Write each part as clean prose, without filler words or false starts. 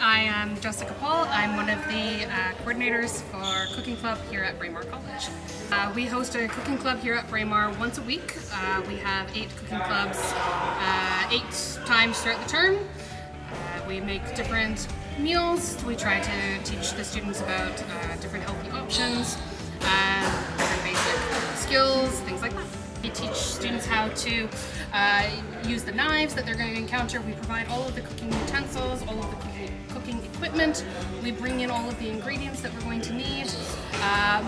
I am Jessica Paul. I'm one of the coordinators for Cooking Club here at Braemar College. We host a cooking club here at Braemar once a week. We have 8 cooking clubs 8 times throughout the term. We make different meals. We try to teach the students about different healthy options, different basic skills, things like that. We teach students how to use the knives that they're going to encounter. We provide all of the cooking utensils, all of the cooking equipment. We bring in all of the ingredients that we're going to need.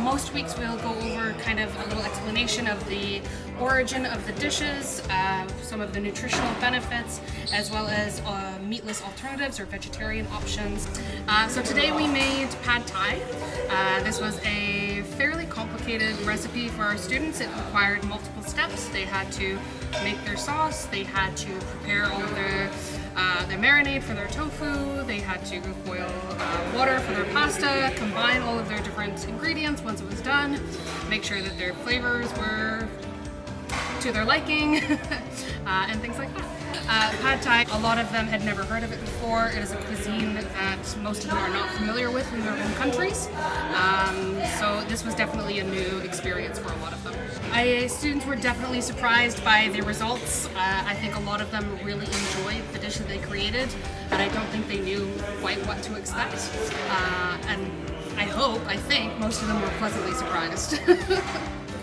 Most weeks we'll go over kind of a little explanation of the origin of the dishes, some of the nutritional benefits, as well as meatless alternatives or vegetarian options. So today we made pad thai. This was a fairly complicated recipe for our students. It required multiple steps. They had to make their sauce, they had to prepare all of their marinade for their tofu, they had to boil water for their pasta, combine all of their different ingredients once it was done, make sure that their flavors were to their liking, and things like that. Pad Thai, a lot of them had never heard of it before. It is a cuisine that most of them are not familiar with in their own countries. So this was definitely a new experience for a lot of them. Students were definitely surprised by the results. I think a lot of them really enjoyed the dish that they created, and I don't think they knew quite what to expect. And I think most of them were pleasantly surprised.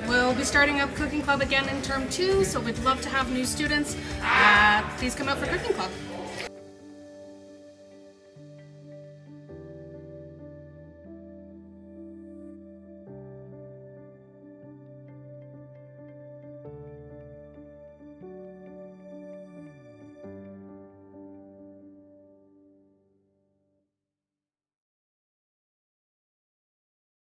We'll be starting up Cooking Club again in term 2, so we'd love to have new students. Please come out for Cooking Club.